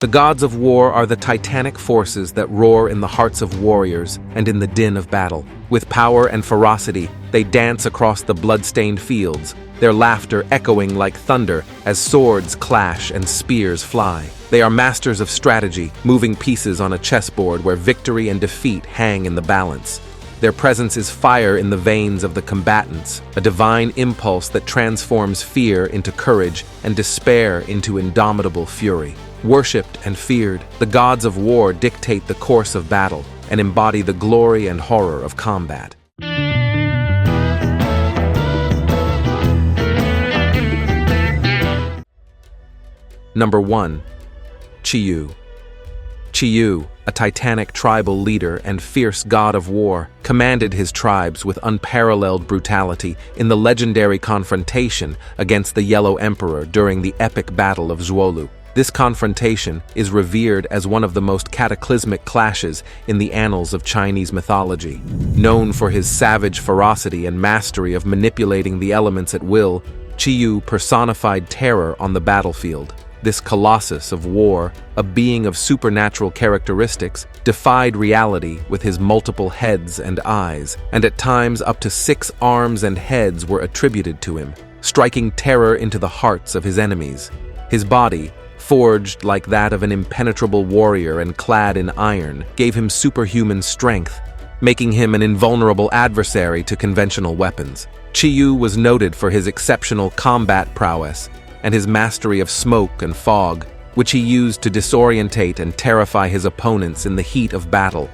The gods of war are the titanic forces that roar in the hearts of warriors and in the din of battle. With power and ferocity, they dance across the blood-stained fields, their laughter echoing like thunder as swords clash and spears fly. They are masters of strategy, moving pieces on a chessboard where victory and defeat hang in the balance. Their presence is fire in the veins of the combatants, a divine impulse that transforms fear into courage and despair into indomitable fury. Worshipped and feared, the gods of war dictate the course of battle and embody the glory and horror of combat. Number 1. Chiu. Chiu, a titanic tribal leader and fierce god of war, commanded his tribes with unparalleled brutality in the legendary confrontation against the Yellow Emperor during the epic Battle of Zuolu. This confrontation is revered as one of the most cataclysmic clashes in the annals of Chinese mythology. Known for his savage ferocity and mastery of manipulating the elements at will, Chiu personified terror on the battlefield. This colossus of war, a being of supernatural characteristics, defied reality with his multiple heads and eyes, and at times up to 6 arms and heads were attributed to him, striking terror into the hearts of his enemies. His body, forged like that of an impenetrable warrior and clad in iron, gave him superhuman strength, making him an invulnerable adversary to conventional weapons. Chiu was noted for his exceptional combat prowess and his mastery of smoke and fog, which he used to disorientate and terrify his opponents in the heat of battle.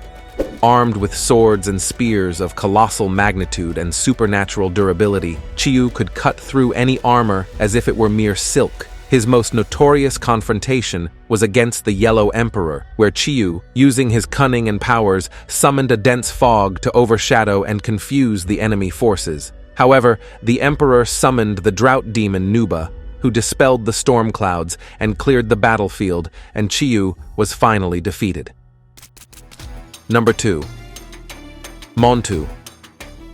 Armed with swords and spears of colossal magnitude and supernatural durability, Chiu could cut through any armor as if it were mere silk. His most notorious confrontation was against the Yellow Emperor, where Chiu, using his cunning and powers, summoned a dense fog to overshadow and confuse the enemy forces. However, the Emperor summoned the drought demon Nuba, who dispelled the storm clouds and cleared the battlefield, and Chiu was finally defeated. Number 2. Monu.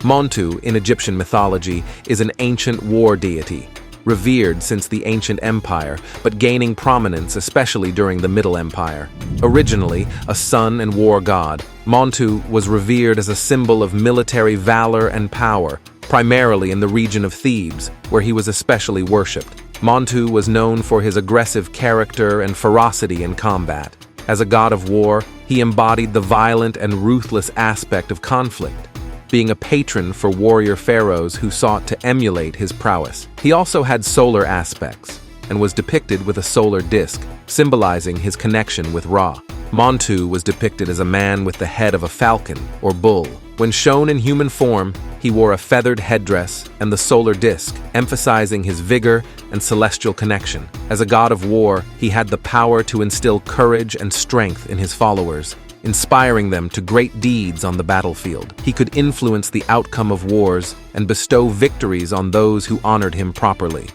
Monu, in Egyptian mythology, is an ancient war deity, revered since the ancient empire, but gaining prominence especially during the Middle Empire. Originally a sun and war god, Monu was revered as a symbol of military valor and power, primarily in the region of Thebes, where he was especially worshipped. Monu was known for his aggressive character and ferocity in combat. As a god of war, he embodied the violent and ruthless aspect of conflict, being a patron for warrior pharaohs who sought to emulate his prowess. He also had solar aspects and was depicted with a solar disk, symbolizing his connection with Ra. Monu was depicted as a man with the head of a falcon or bull. When shown in human form, he wore a feathered headdress and the solar disk, emphasizing his vigor and celestial connection. As a god of war, he had the power to instill courage and strength in his followers, inspiring them to great deeds on the battlefield. He could influence the outcome of wars and bestow victories on those who honored him properly.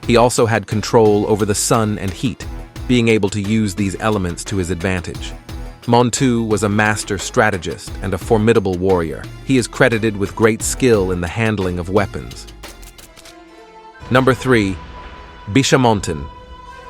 He also had control over the sun and heat, being able to use these elements to his advantage. Monu was a master strategist and a formidable warrior. He is credited with great skill in the handling of weapons. Number 3. Bishamon.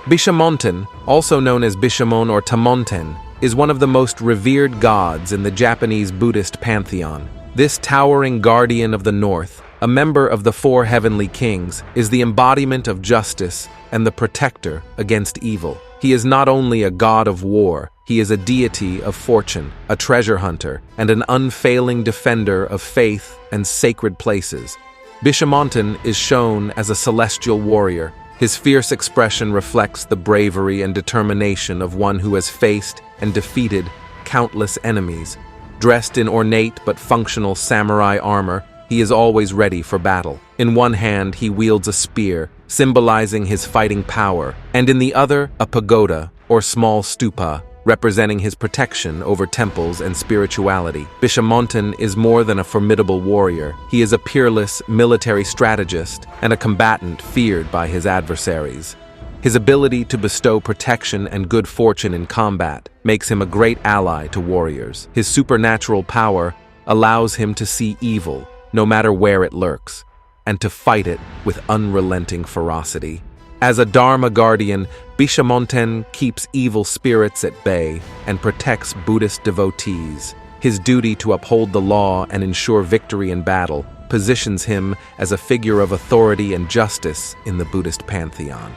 Bishamon, also known as Bishamon or Tamonten, is one of the most revered gods in the Japanese Buddhist pantheon. This towering guardian of the north, a member of the 4 heavenly kings, is the embodiment of justice and the protector against evil. He is not only a god of war, he is a deity of fortune, a treasure hunter, and an unfailing defender of faith and sacred places. Bishamon is shown as a celestial warrior. His fierce expression reflects the bravery and determination of one who has faced and defeated countless enemies. Dressed in ornate but functional samurai armor, he is always ready for battle. In one hand, he wields a spear, symbolizing his fighting power, and in the other, a pagoda, or small stupa, representing his protection over temples and spirituality. Bishamon is more than a formidable warrior. He is a peerless military strategist and a combatant feared by his adversaries. His ability to bestow protection and good fortune in combat makes him a great ally to warriors. His supernatural power allows him to see evil, no matter where it lurks, and to fight it with unrelenting ferocity. As a Dharma guardian, Bishamon keeps evil spirits at bay and protects Buddhist devotees. His duty to uphold the law and ensure victory in battle positions him as a figure of authority and justice in the Buddhist pantheon.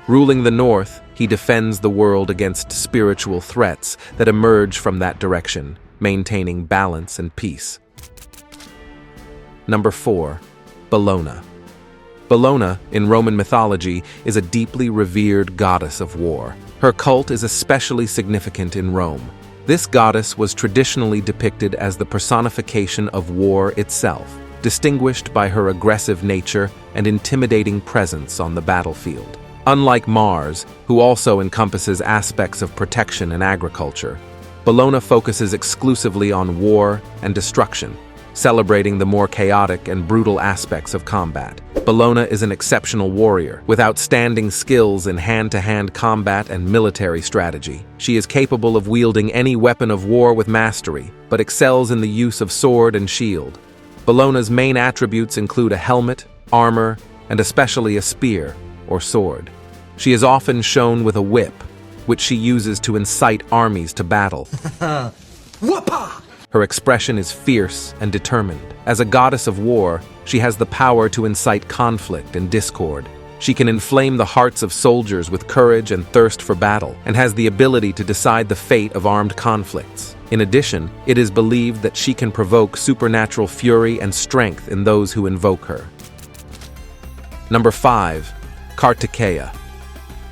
Ruling the North, he defends the world against spiritual threats that emerge from that direction, maintaining balance and peace. Number 4. Balona. Balona, in Roman mythology, is a deeply revered goddess of war. Her cult is especially significant in Rome. This goddess was traditionally depicted as the personification of war itself, distinguished by her aggressive nature and intimidating presence on the battlefield. Unlike Mars, who also encompasses aspects of protection and agriculture, Balona focuses exclusively on war and destruction, celebrating the more chaotic and brutal aspects of combat. Balona is an exceptional warrior, with outstanding skills in hand-to-hand combat and military strategy. She is capable of wielding any weapon of war with mastery, but excels in the use of sword and shield. Balona's main attributes include a helmet, armor, and especially a spear or sword. She is often shown with a whip, which she uses to incite armies to battle. Her expression is fierce and determined. As a goddess of war, she has the power to incite conflict and discord. She can inflame the hearts of soldiers with courage and thirst for battle, and has the ability to decide the fate of armed conflicts. In addition, it is believed that she can provoke supernatural fury and strength in those who invoke her. Number 5. Kartikeya.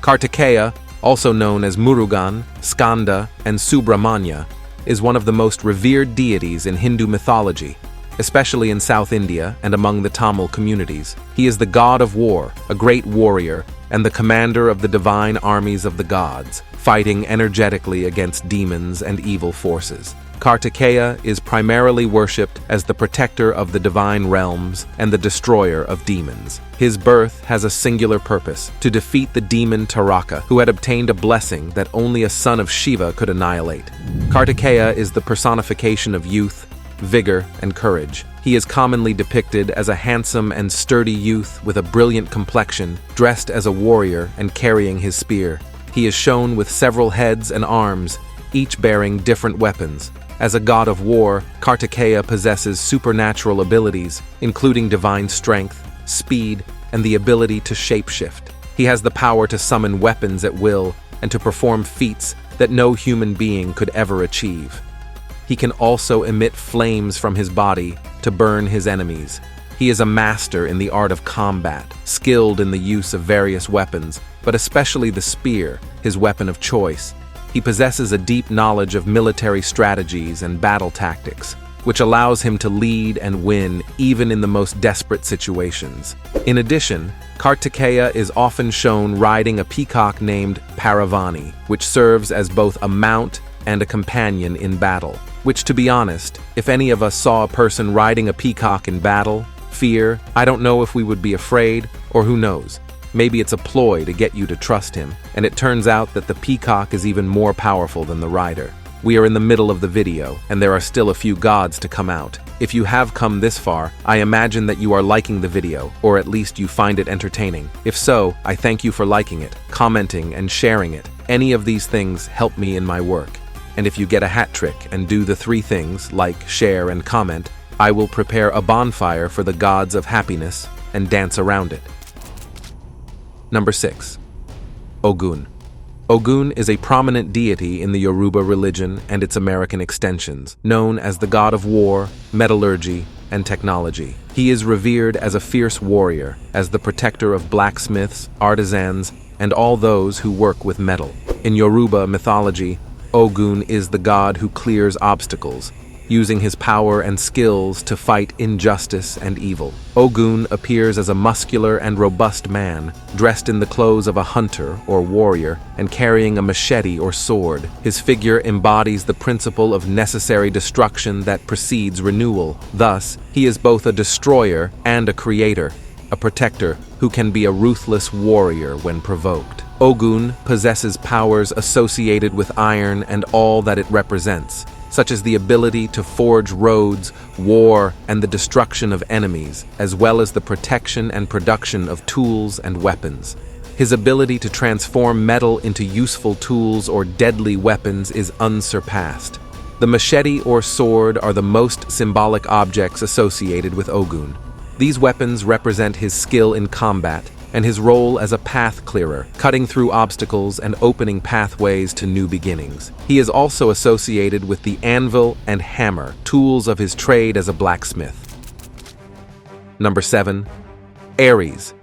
Kartikeya, also known as Murugan, Skanda, and Subramanya, is one of the most revered deities in Hindu mythology, especially in South India and among the Tamil communities. He is the god of war, a great warrior, and the commander of the divine armies of the gods, fighting energetically against demons and evil forces. Kartikeya is primarily worshipped as the protector of the divine realms and the destroyer of demons. His birth has a singular purpose: to defeat the demon Caraka, who had obtained a blessing that only a son of Shiva could annihilate. Kartikeya is the personification of youth, vigor, and courage. He is commonly depicted as a handsome and sturdy youth with a brilliant complexion, dressed as a warrior and carrying his spear. He is shown with several heads and arms, each bearing different weapons. As a god of war, Kartikeya possesses supernatural abilities, including divine strength, speed, and the ability to shapeshift. He has the power to summon weapons at will and to perform feats that no human being could ever achieve. He can also emit flames from his body to burn his enemies. He is a master in the art of combat, skilled in the use of various weapons, but especially the spear, his weapon of choice. He possesses a deep knowledge of military strategies and battle tactics, which allows him to lead and win even in the most desperate situations. In addition, Kartikeya is often shown riding a peacock named Paravani, which serves as both a mount and a companion in battle. Which, to be honest, if any of us saw a person riding a peacock in battle, fear, I don't know if we would be afraid, or who knows. Maybe it's a ploy to get you to trust him, and it turns out that the peacock is even more powerful than the rider. We are in the middle of the video, and there are still a few gods to come out. If you have come this far, I imagine that you are liking the video, or at least you find it entertaining. If so, I thank you for liking it, commenting, and sharing it. Any of these things help me in my work. And if you get a hat trick and do the 3 things, like, share, and comment, I will prepare a bonfire for the gods of happiness and dance around it. Number 6. Ogun. Ogun is a prominent deity in the Yoruba religion and its American extensions, known as the god of war, metallurgy, and technology. He is revered as a fierce warrior, as the protector of blacksmiths, artisans, and all those who work with metal. In Yoruba mythology, Ogun is the god who clears obstacles, using his power and skills to fight injustice and evil. Ogun appears as a muscular and robust man, dressed in the clothes of a hunter or warrior, and carrying a machete or sword. His figure embodies the principle of necessary destruction that precedes renewal. Thus, he is both a destroyer and a creator, a protector who can be a ruthless warrior when provoked. Ogun possesses powers associated with iron and all that it represents, such as the ability to forge roads, war, and the destruction of enemies, as well as the protection and production of tools and weapons. His ability to transform metal into useful tools or deadly weapons is unsurpassed. The machete or sword are the most symbolic objects associated with Ogun. These weapons represent his skill in combat and his role as a path clearer, cutting through obstacles and opening pathways to new beginnings. He is also associated with the anvil and hammer, tools of his trade as a blacksmith. Number 7. Aries.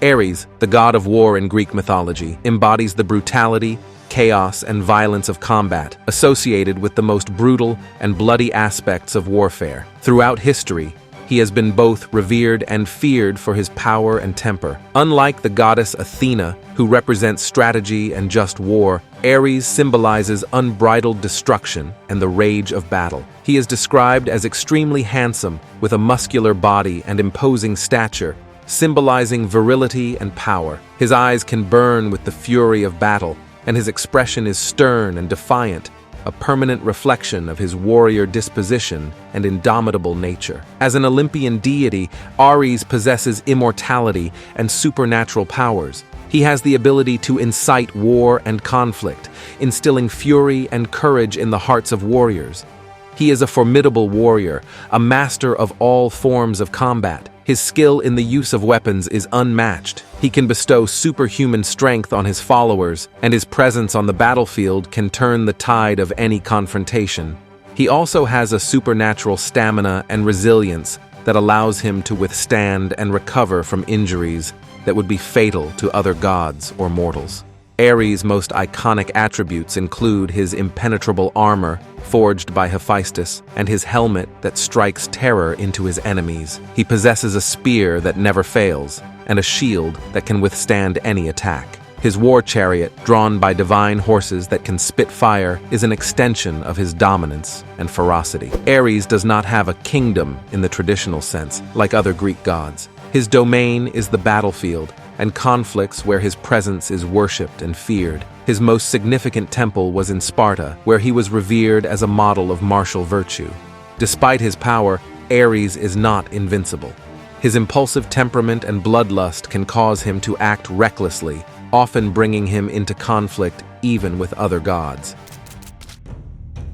Aries, the god of war in Greek mythology, embodies the brutality, chaos, and violence of combat, associated with the most brutal and bloody aspects of warfare. Throughout history, he has been both revered and feared for his power and temper. Unlike the goddess Athena, who represents strategy and just war, Aries symbolizes unbridled destruction and the rage of battle. He is described as extremely handsome, with a muscular body and imposing stature, symbolizing virility and power. His eyes can burn with the fury of battle, and his expression is stern and defiant, a permanent reflection of his warrior disposition and indomitable nature. As an Olympian deity, Aries possesses immortality and supernatural powers. He has the ability to incite war and conflict, instilling fury and courage in the hearts of warriors. He is a formidable warrior, a master of all forms of combat. His skill in the use of weapons is unmatched. He can bestow superhuman strength on his followers, and his presence on the battlefield can turn the tide of any confrontation. He also has a supernatural stamina and resilience that allows him to withstand and recover from injuries that would be fatal to other gods or mortals. Ares' most iconic attributes include his impenetrable armor, forged by Hephaestus, and his helmet that strikes terror into his enemies. He possesses a spear that never fails, and a shield that can withstand any attack. His war chariot, drawn by divine horses that can spit fire, is an extension of his dominance and ferocity. Ares does not have a kingdom in the traditional sense, like other Greek gods. His domain is the battlefield, and conflicts where his presence is worshipped and feared. His most significant temple was in Sparta, where he was revered as a model of martial virtue. Despite his power, Ares is not invincible. His impulsive temperament and bloodlust can cause him to act recklessly, often bringing him into conflict even with other gods.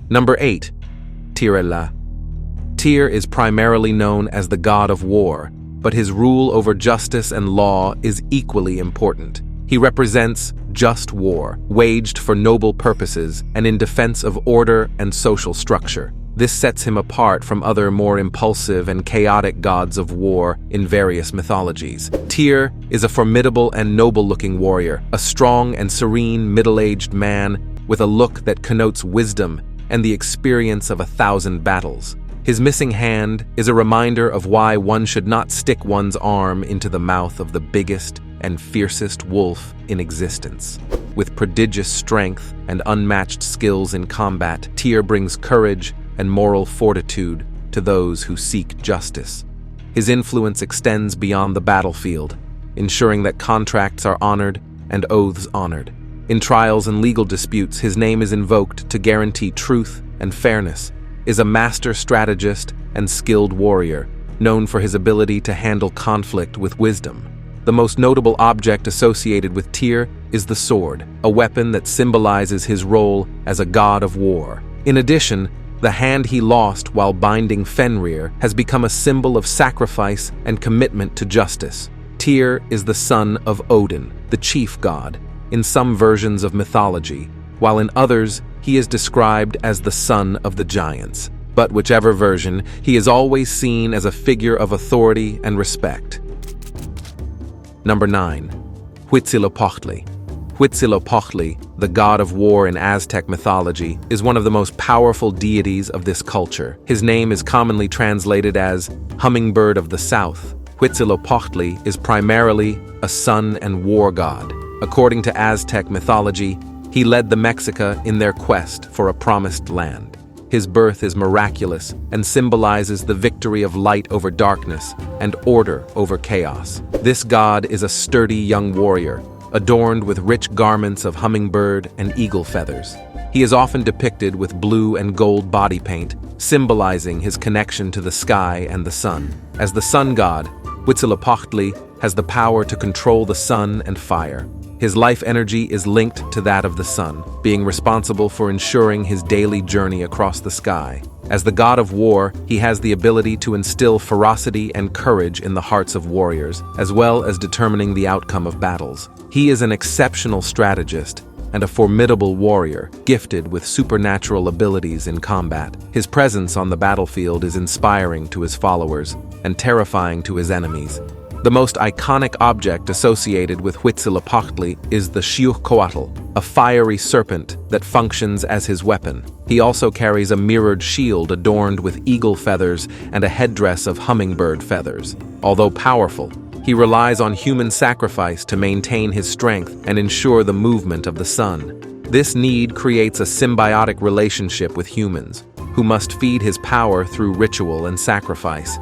Number 8. Wiel Lle. Tyr is primarily known as the god of war, but his rule over justice and law is equally important. He represents just war, waged for noble purposes and in defense of order and social structure. This sets him apart from other more impulsive and chaotic gods of war in various mythologies. Tyr is a formidable and noble-looking warrior, a strong and serene middle-aged man with a look that connotes wisdom and the experience of 1,000 battles. His missing hand is a reminder of why one should not stick one's arm into the mouth of the biggest and fiercest wolf in existence. With prodigious strength and unmatched skills in combat, Tyr brings courage and moral fortitude to those who seek justice. His influence extends beyond the battlefield, ensuring that contracts are honored and oaths honored. In trials and legal disputes, his name is invoked to guarantee truth and fairness. Is a master strategist and skilled warrior, known for his ability to handle conflict with wisdom. The most notable object associated with Tyr is the sword, a weapon that symbolizes his role as a god of war. In addition, the hand he lost while binding Fenrir has become a symbol of sacrifice and commitment to justice. Tyr is the son of Odin, the chief god, in some versions of mythology, while in others, he is described as the son of the giants. But whichever version, he is always seen as a figure of authority and respect. Number 9. Huitzilopochtli. Huitzilopochtli, the god of war in Aztec mythology, is one of the most powerful deities of this culture. His name is commonly translated as Hummingbird of the South. Huitzilopochtli is primarily a sun and war god. According to Aztec mythology, he led the Mexica in their quest for a promised land. His birth is miraculous and symbolizes the victory of light over darkness and order over chaos. This god is a sturdy young warrior, adorned with rich garments of hummingbird and eagle feathers. He is often depicted with blue and gold body paint, symbolizing his connection to the sky and the sun. As the sun god, Huitzilopochtli has the power to control the sun and fire. His life energy is linked to that of the sun, being responsible for ensuring his daily journey across the sky. As the god of war, he has the ability to instill ferocity and courage in the hearts of warriors, as well as determining the outcome of battles. He is an exceptional strategist and a formidable warrior, gifted with supernatural abilities in combat. His presence on the battlefield is inspiring to his followers and terrifying to his enemies. The most iconic object associated with Huitzilopochtli is the Chiu, a fiery serpent that functions as his weapon. He also carries a mirrored shield adorned with eagle feathers and a headdress of hummingbird feathers. Although powerful, he relies on human sacrifice to maintain his strength and ensure the movement of the sun. This need creates a symbiotic relationship with humans, who must feed his power through ritual and sacrifice.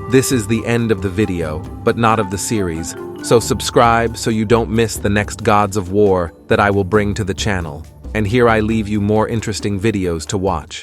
This is the end of the video, but not of the series, so subscribe so you don't miss the next Gods of War that I will bring to the channel. And here I leave you more interesting videos to watch.